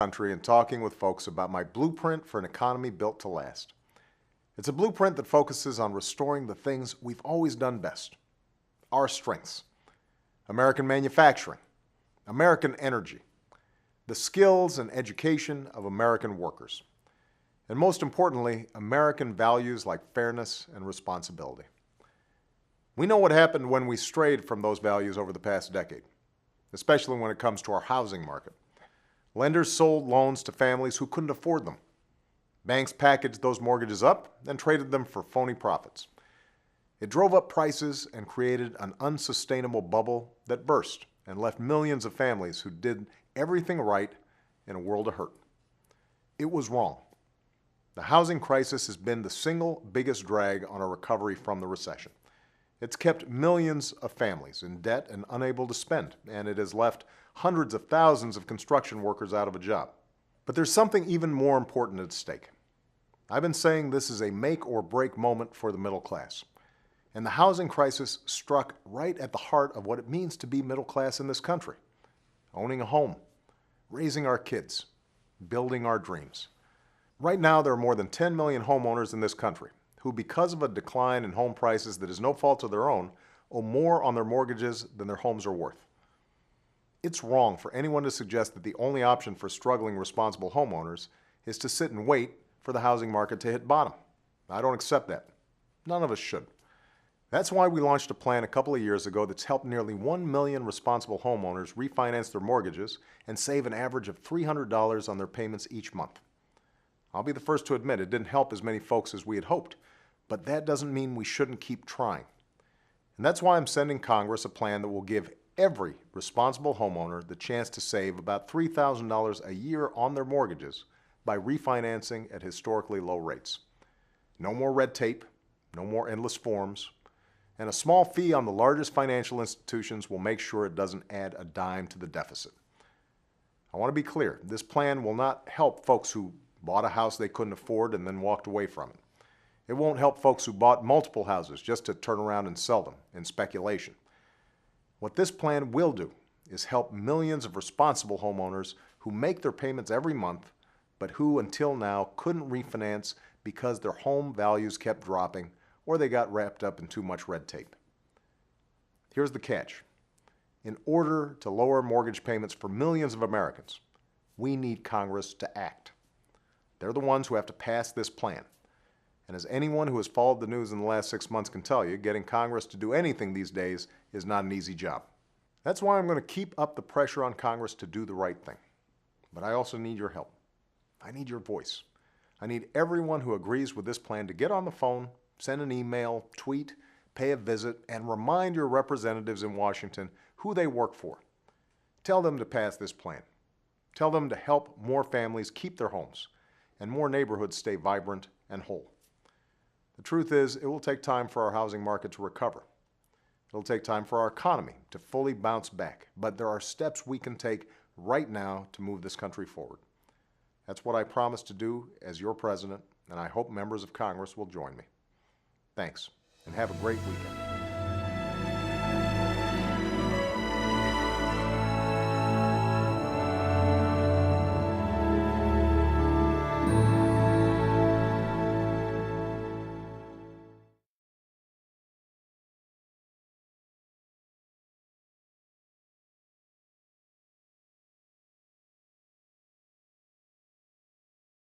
Country and talking with folks about my blueprint for an economy built to last. It's a blueprint that focuses on restoring the things we've always done best, our strengths: American manufacturing, American energy, the skills and education of American workers, and most importantly, American values like fairness and responsibility. We know what happened when we strayed from those values over the past decade, especially when it comes to our housing market. Lenders sold loans to families who couldn't afford them. Banks packaged those mortgages up and traded them for phony profits. It drove up prices and created an unsustainable bubble that burst and left millions of families who did everything right in a world of hurt. It was wrong. The housing crisis has been the single biggest drag on our recovery from the recession. It's kept millions of families in debt and unable to spend, and it has left hundreds of thousands of construction workers out of a job. But there's something even more important at stake. I've been saying this is a make or break moment for the middle class. And the housing crisis struck right at the heart of what it means to be middle class in this country. Owning a home, raising our kids, building our dreams. Right now, there are more than 10 million homeowners in this country who, because of a decline in home prices that is no fault of their own, owe more on their mortgages than their homes are worth. It's wrong for anyone to suggest that the only option for struggling responsible homeowners is to sit and wait for the housing market to hit bottom. I don't accept that. None of us should. That's why we launched a plan a couple of years ago that's helped nearly 1 million responsible homeowners refinance their mortgages and save an average of $300 on their payments each month. I'll be the first to admit it didn't help as many folks as we had hoped, but that doesn't mean we shouldn't keep trying. And that's why I'm sending Congress a plan that will give every responsible homeowner the chance to save about $3,000 a year on their mortgages by refinancing at historically low rates. No more red tape, no more endless forms, and a small fee on the largest financial institutions will make sure it doesn't add a dime to the deficit. I want to be clear, this plan will not help folks who bought a house they couldn't afford and then walked away from it. It won't help folks who bought multiple houses just to turn around and sell them in speculation. What this plan will do is help millions of responsible homeowners who make their payments every month, but who until now couldn't refinance because their home values kept dropping or they got wrapped up in too much red tape. Here's the catch. In order to lower mortgage payments for millions of Americans, we need Congress to act. They're the ones who have to pass this plan. And as anyone who has followed the news in the last 6 months can tell you, getting Congress to do anything these days is not an easy job. That's why I'm going to keep up the pressure on Congress to do the right thing. But I also need your help. I need your voice. I need everyone who agrees with this plan to get on the phone, send an email, tweet, pay a visit, and remind your representatives in Washington who they work for. Tell them to pass this plan. Tell them to help more families keep their homes and more neighborhoods stay vibrant and whole. The truth is, it will take time for our housing market to recover. It'll take time for our economy to fully bounce back, but there are steps we can take right now to move this country forward. That's what I promise to do as your president, and I hope members of Congress will join me. Thanks, and have a great weekend.